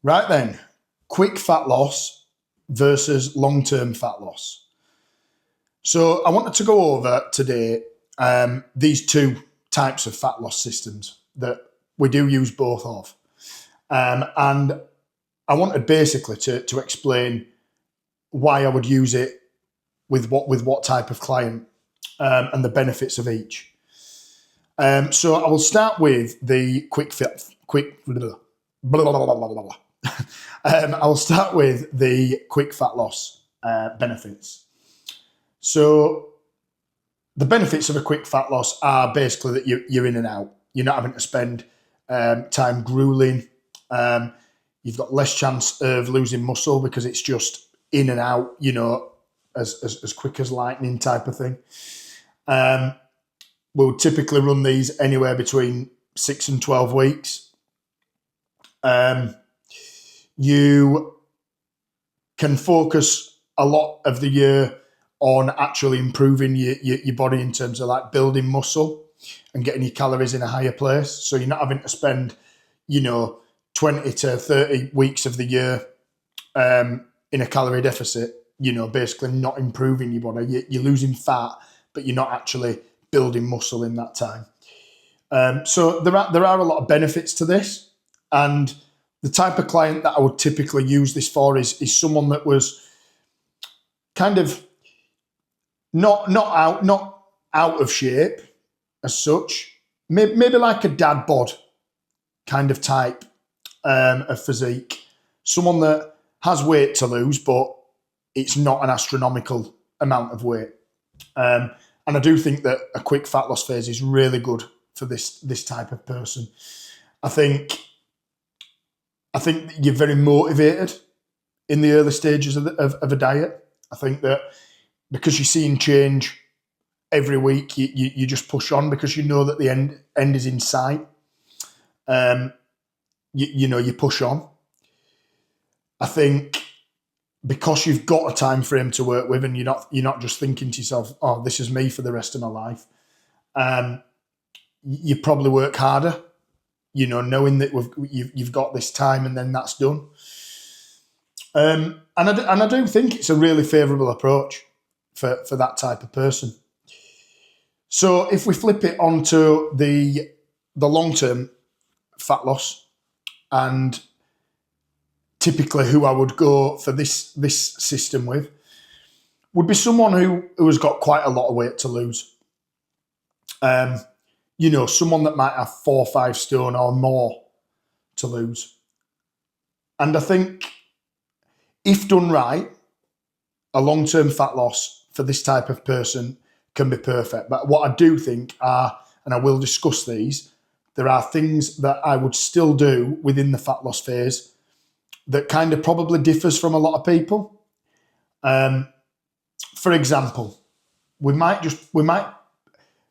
Right then, quick fat loss versus long-term fat loss. So I wanted to go over today these two types of fat loss systems that we do use both of. And I wanted basically to explain why I would use it with what type of client and the benefits of each. So I will start with the I'll start with the quick fat loss benefits. So the benefits of a quick fat loss are basically that you're in and out. You're not having to spend time grueling. You've got less chance of losing muscle because it's just in and out, as quick as lightning type of thing. We'll typically run these anywhere between 6 and 12 weeks. You can focus a lot of the year on actually improving your body in terms of like building muscle and getting your calories in a higher place. So you're not having to spend, 20 to 30 weeks of the year in a calorie deficit, basically not improving your body. You're losing fat, but you're not actually building muscle in that time. So there are a lot of benefits to this. And the type of client that I would typically use this for is someone that was kind of not out of shape as such, maybe like a dad bod kind of type of physique, someone that has weight to lose, but it's not an astronomical amount of weight. And I do think that a quick fat loss phase is really good for this type of person. I think you're very motivated in the early stages of a diet. I think that because you're seeing change every week, you just push on because you know that the end is in sight. You push on. I think because you've got a time frame to work with, and you're not just thinking to yourself, "Oh, this is me for the rest of my life." You probably work harder, knowing that you've got this time and then that's done. And I do think it's a really favourable approach for that type of person. So if we flip it onto the long-term fat loss, and typically who I would go for this system with would be someone who has got quite a lot of weight to lose. Someone that might have 4 or 5 stone or more to lose. And I think if done right, a long-term fat loss for this type of person can be perfect. But what I do think are, and I will discuss these, there are things that I would still do within the fat loss phase that kind of probably differs from a lot of people. For example, we might,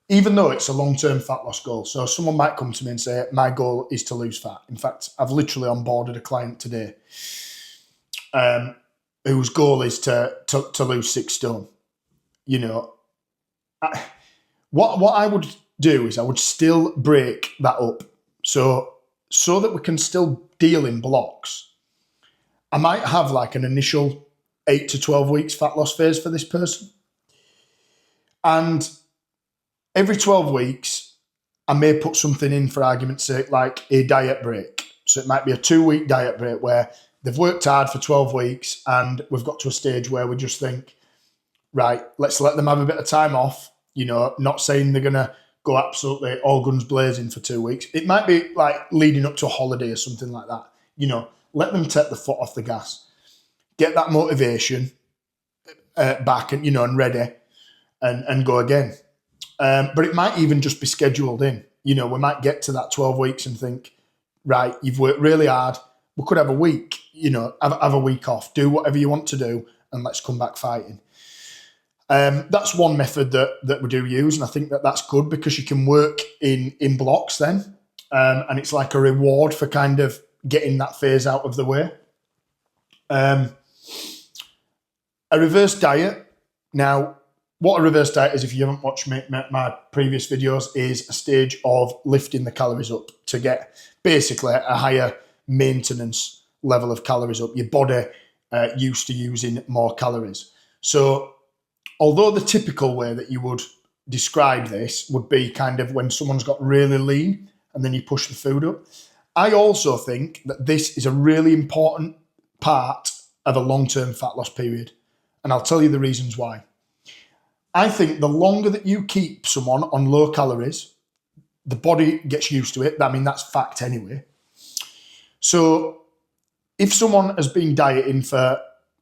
even though it's a long-term fat loss goal, so someone might come to me and say, my goal is to lose fat. In fact, I've literally onboarded a client today whose goal is to lose 6 stone. What I would do is I would still break that up so that we can still deal in blocks. I might have like an initial 8 to 12 weeks fat loss phase for this person. And every 12 weeks, I may put something in, for argument's sake, like a diet break. So it might be a 2-week diet break where they've worked hard for 12 weeks and we've got to a stage where we just think, right, let's let them have a bit of time off. Not saying they're going to go absolutely all guns blazing for 2 weeks. It might be like leading up to a holiday or something like that. Let them take the foot off the gas, get that motivation back and, and ready and go again. But it might even just be scheduled in. We might get to that 12 weeks and think, right, you've worked really hard. We could have a week, have a week off, do whatever you want to do, and let's come back fighting. That's one method that we do use, and I think that's good because you can work in blocks then, and it's like a reward for kind of getting that phase out of the way. A reverse diet. Now, what a reverse diet is, if you haven't watched my previous videos, is a stage of lifting the calories up to get basically a higher maintenance level of calories up. Your body used to using more calories. So although the typical way that you would describe this would be kind of when someone's got really lean and then you push the food up, I also think that this is a really important part of a long-term fat loss period. And I'll tell you the reasons why. I think the longer that you keep someone on low calories, the body gets used to it. I mean, that's fact anyway. So if someone has been dieting for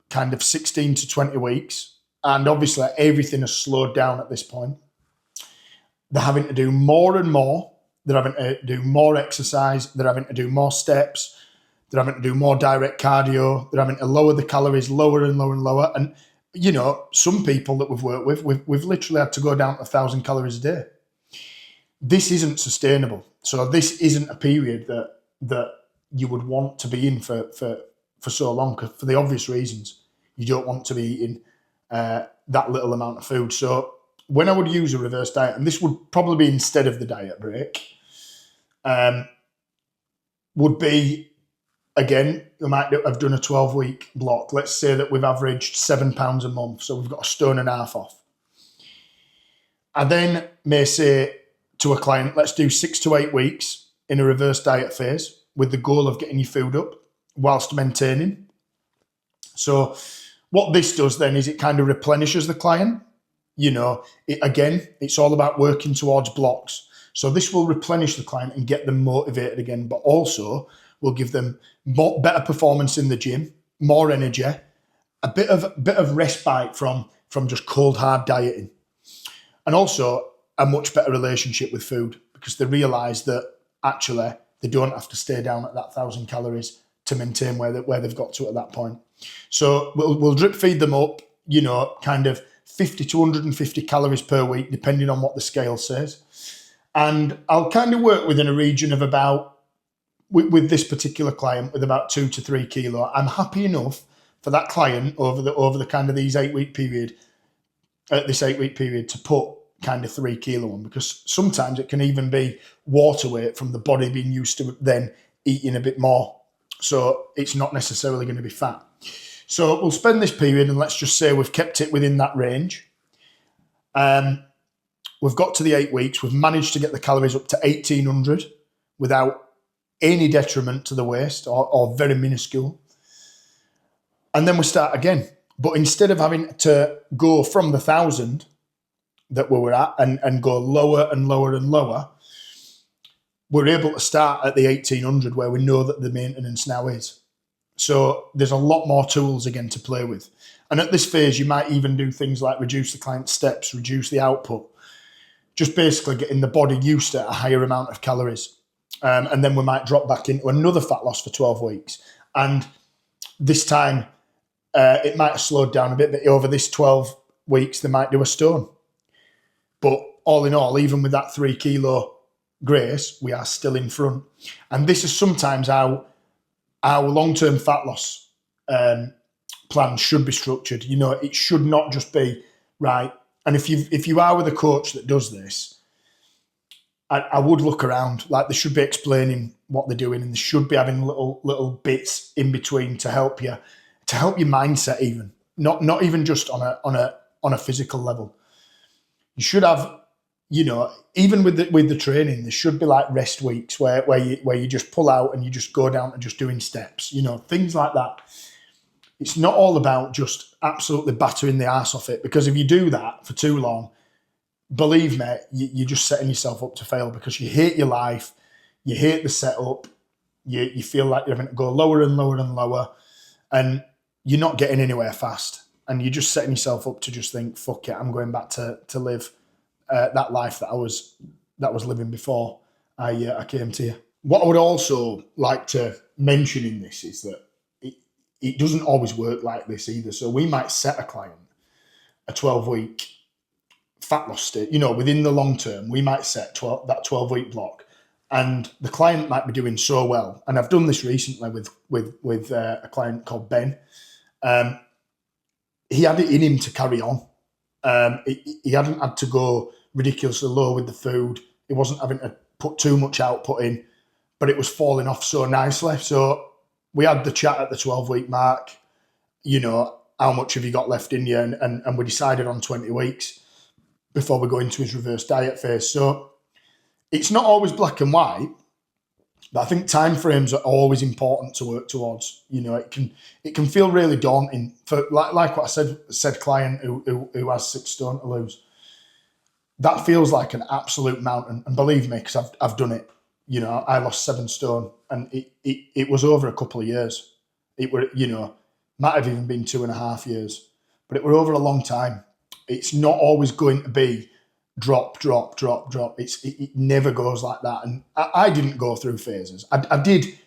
kind of 16 to 20 weeks, and obviously everything has slowed down at this point, they're having to do more and more. They're having to do more exercise. They're having to do more steps. They're having to do more direct cardio. They're having to lower the calories lower and lower and lower. And, you know, some people that we've worked with, we've literally had to go down to 1,000 calories a day. This isn't sustainable. So this isn't a period that you would want to be in for so long, for the obvious reasons. You don't want to be eating that little amount of food. So when I would use a reverse diet, and this would probably be instead of the diet break, would be, again, we might have done a 12-week block. Let's say that we've averaged 7 pounds a month, so we've got 1.5 stone off. I then may say to a client, let's do 6 to 8 weeks in a reverse diet phase with the goal of getting your food up whilst maintaining. So what this does then is it kind of replenishes the client. You know, it's all about working towards blocks. So this will replenish the client and get them motivated again, but also will give them better performance in the gym, more energy, a bit of respite from just cold hard dieting, and also a much better relationship with food because they realise that actually they don't have to stay down at that 1,000 calories to maintain where they've got to at that point. So we'll drip feed them up, you know, kind of 50 to 150 calories per week, depending on what the scale says. And I'll kind of work within a region of about, with this particular client, with about 2 to 3 kilo. I'm happy enough for that client over the kind of this 8 week period to put kind of 3 kilo on, because sometimes it can even be water weight from the body being used to then eating a bit more. So it's not necessarily going to be fat. So we'll spend this period, and let's just say we've kept it within that range. We've got to the 8 weeks. We've managed to get the calories up to 1,800 without any detriment to the waist or very minuscule. And then we start again. But instead of having to go from the 1,000 that we were at and go lower and lower and lower, we're able to start at the 1,800 where we know that the maintenance now is. So there's a lot more tools again to play with. And at this phase, you might even do things like reduce the client's steps, reduce the output, just basically getting the body used to a higher amount of calories. And then we might drop back into another fat loss for 12 weeks. And this time, it might have slowed down a bit, but over this 12 weeks, they might do 1 stone. But all in all, even with that 3 kilo grace, we are still in front. And this is sometimes how our long-term fat loss plan should be structured. You know, it should not just be, right, and if you are with a coach that does this, I would look around. Like, they should be explaining what they're doing, and they should be having little bits in between to help your mindset, even not even just on a physical level. You should have, you know, even with the training, there should be like rest weeks where you just pull out and you just go down to just doing steps, you know, things like that. It's not all about just absolutely battering the arse off it, because if you do that for too long, believe me, you're just setting yourself up to fail, because you hate your life, you hate the setup, you feel like you're having to go lower and lower and lower, and you're not getting anywhere fast, and you're just setting yourself up to just think, fuck it, I'm going back to live that life that I was living before I came to you. What I would also like to mention in this is that it doesn't always work like this either. So we might set a client a 12-week fat loss state, you know, within the long term, we might set that 12-week block, and the client might be doing so well. And I've done this recently with a client called Ben. He had it in him to carry on. He hadn't had to go ridiculously low with the food. He wasn't having to put too much output in, but it was falling off so nicely. So we had the chat at the 12-week mark, you know, how much have you got left in you? And we decided on 20 weeks before we go into his reverse diet phase. So it's not always black and white, but I think timeframes are always important to work towards. You know, it can feel really daunting for like what I said client who has 6 stone to lose. That feels like an absolute mountain, and believe me, because I've done it. You know, I lost 7 stone, and it was over a couple of years. It were, you know, might have even been 2.5 years, but it were over a long time. It's not always going to be drop. It never goes like that. And I didn't go through phases. I did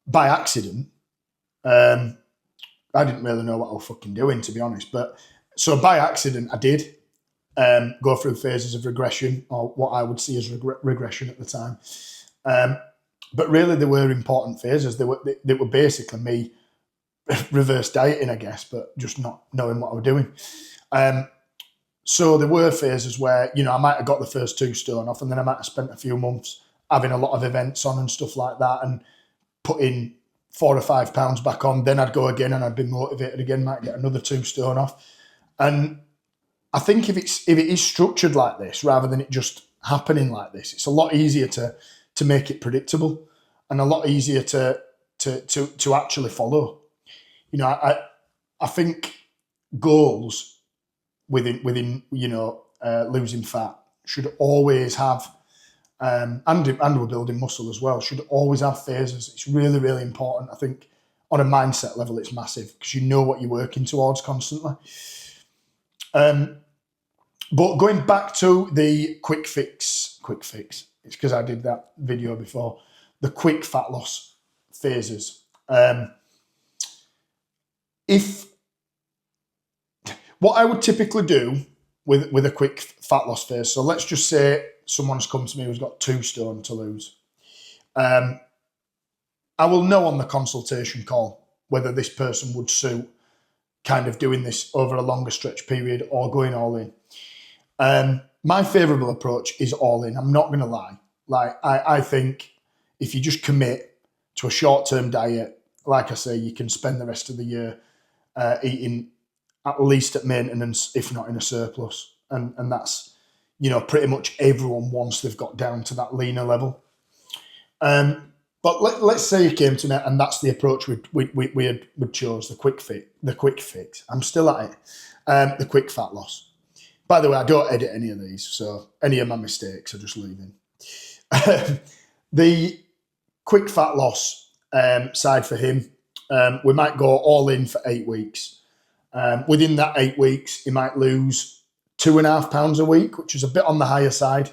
by accident. I didn't really know what I was fucking doing, to be honest. But so by accident, I did go through phases of regression, or what I would see as regression at the time. But really, they were important phases. They were basically me reverse dieting, I guess, but just not knowing what I was doing. So there were phases where, you know, I might have got the first 2 stone off, and then I might have spent a few months having a lot of events on and stuff like that, and putting 4 or 5 pounds back on. Then I'd go again, and I'd be motivated again, might get another 2 stone off. And I think if it is structured like this, rather than it just happening like this, it's a lot easier to make it predictable, and a lot easier to actually follow. You know, I think goals within you know, losing fat should always have, and we're building muscle as well, should always have phases. It's really, really important. I think on a mindset level, it's massive, because you know what you're working towards constantly. But going back to the quick fix, it's because I did that video before, the quick fat loss phases. If what I would typically do with a quick fat loss phase, so let's just say someone's come to me who's got 2 stone to lose. I will know on the consultation call whether this person would suit kind of doing this over a longer stretch period or going all in. My favourable approach is all in. I'm not going to lie. Like, I think if you just commit to a short-term diet, like I say, you can spend the rest of the year eating at least at maintenance, if not in a surplus. And that's, you know, pretty much everyone once they've got down to that leaner level. But let's say you came to me and that's the approach we chose, the quick fix. I'm still at it. The quick fat loss. By the way, I don't edit any of these, so any of my mistakes are just leaving. The quick fat loss side for him, we might go all in for 8 weeks. Within that 8 weeks, he might lose 2.5 pounds a week, which is a bit on the higher side.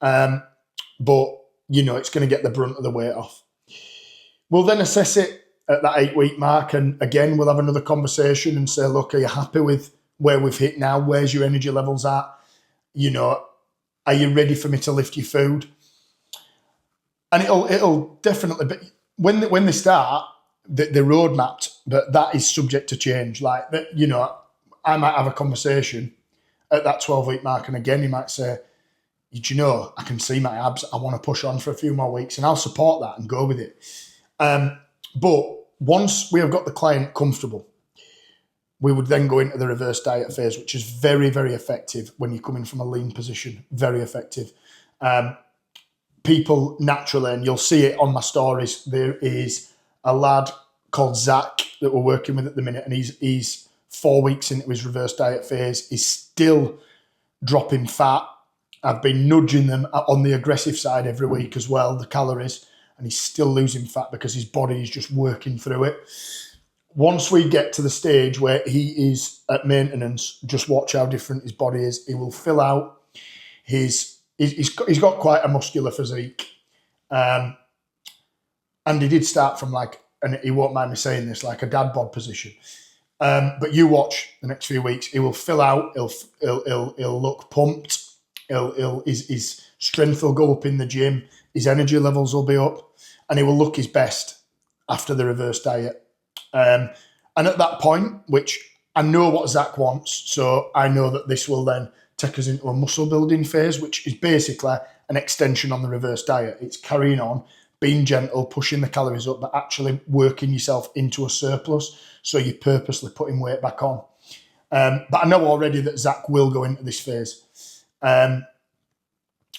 But, you know, it's going to get the brunt of the weight off. We'll then assess it at that 8-week mark. And again, we'll have another conversation and say, look, are you happy with where we've hit now? Where's your energy levels at? You know, are you ready for me to lift your food? And it'll definitely be, when they start, they're road mapped, but that is subject to change. Like, you know, I might have a conversation at that 12-week mark, and again, he might say, you know, I can see my abs, I want to push on for a few more weeks, and I'll support that and go with it. But once we have got the client comfortable, we would then go into the reverse diet phase, which is very, very effective when you're coming from a lean position. Very effective. People naturally, and you'll see it on my stories, there is a lad called Zach that we're working with at the minute, and he's 4 weeks into his reverse diet phase. He's still dropping fat. I've been nudging them on the aggressive side every week as well, the calories, and he's still losing fat because his body is just working through it. Once we get to the stage where he is at maintenance, just watch how different his body is. He will fill out he's got quite a muscular physique. And he did start from like, and he won't mind me saying this, like a dad bod position. But you watch the next few weeks, he will fill out, he'll look pumped, his strength will go up in the gym, his energy levels will be up, and he will look his best after the reverse diet. And at that point, which I know what Zach wants, so I know that this will then take us into a muscle building phase, which is basically an extension on the reverse diet. It's carrying on, being gentle, pushing the calories up, but actually working yourself into a surplus. So you're purposely putting weight back on. But I know already that Zach will go into this phase.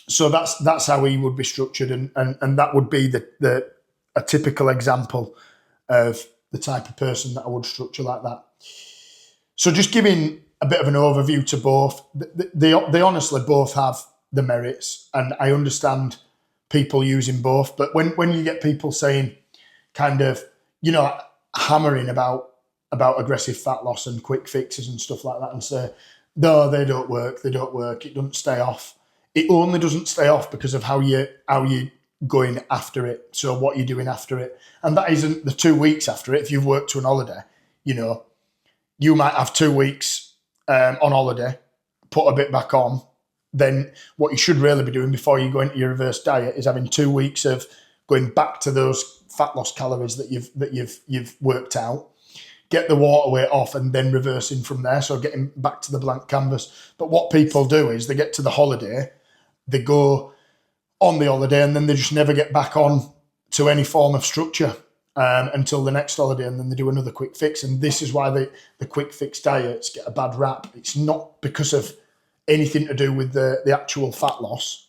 So that's how he would be structured, and that would be a typical example of the type of person that I would structure like that. So just giving a bit of an overview to both, they honestly both have the merits, and I understand people using both. But when you get people saying, kind of, hammering about aggressive fat loss and quick fixes and stuff like that, and say, no, they don't work, it doesn't stay off. It only doesn't stay off because of how you're going after it. So what you're doing after it. And that isn't the 2 weeks after it. If you've worked to an holiday, you might have 2 weeks on holiday, put a bit back on. Then what you should really be doing before you go into your reverse diet is having 2 weeks of going back to those fat loss calories that you've worked out, get the water weight off, and then reversing from there. So getting back to the blank canvas. But what people do is they get to the holiday, they go on the holiday, and then they just never get back on to any form of structure until the next holiday, and then they do another quick fix. And this is why the quick fix diets get a bad rap. It's not because of anything to do with the actual fat loss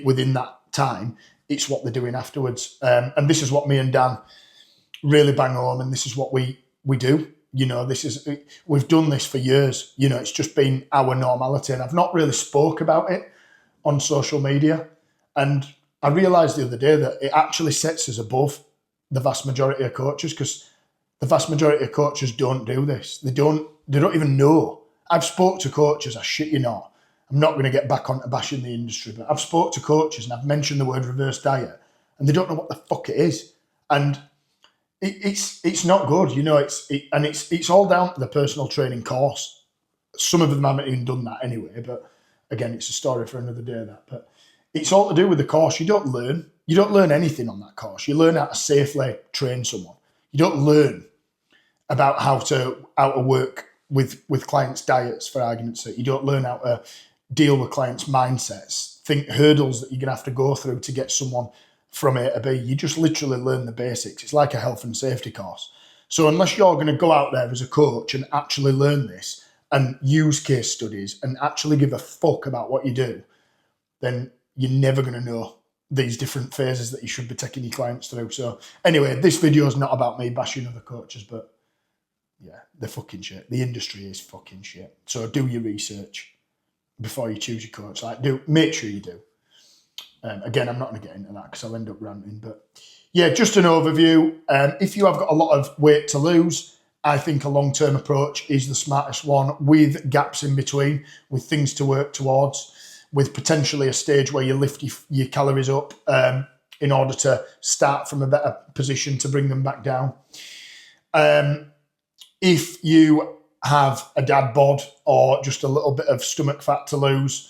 within that time. It's what they're doing afterwards. And this is what me and Dan really bang home, and this is what we do. We've done this for years. It's just been our normality, and I've not really spoke about it on social media. And I realised the other day that it actually sets us above the vast majority of coaches, because the vast majority of coaches don't do this. They don't even know. I've spoke to coaches, I shit you not. I'm not going to get back onto bashing the industry, but I've spoke to coaches and I've mentioned the word reverse diet, and they don't know what the fuck it is. And it's not good, it's all down to the personal training course. Some of them haven't even done that anyway, but again, it's a story for another day. But it's all to do with the course. You don't learn anything on that course. You learn how to safely train someone. You don't learn about how to work with clients' diets, for argument's sake. You don't learn how to deal with clients' mindsets, think hurdles that you're going to have to go through to get someone from A to B. You just literally learn the basics. It's like a health and safety course. So unless you're going to go out there as a coach and actually learn this and use case studies and actually give a fuck about what you do, then you're never going to know these different phases that you should be taking your clients through. So anyway, this video is not about me bashing other coaches, but yeah, they're fucking shit. The industry is fucking shit. So do your research before you choose your coach. Make sure you do. Again, I'm not going to get into that because I'll end up ranting. But yeah, just an overview. If you have got a lot of weight to lose, I think a long-term approach is the smartest one, with gaps in between, with things to work towards, with potentially a stage where you lift your calories up in order to start from a better position to bring them back down. If you have a dad bod or just a little bit of stomach fat to lose,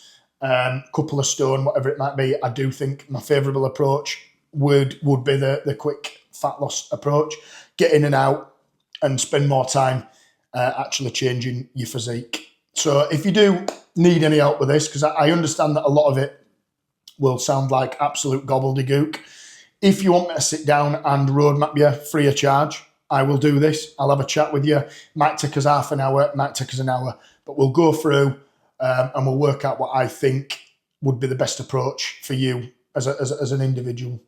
couple of stone, whatever it might be, I do think my favourable approach would be the quick fat loss approach. Get in and out and spend more time actually changing your physique. So if you do need any help with this, because I understand that a lot of it will sound like absolute gobbledygook, if you want me to sit down and roadmap you free of charge, I will do this. I'll have a chat with you. Might take us half an hour, might take us an hour, but we'll go through and we'll work out what I think would be the best approach for you as an individual.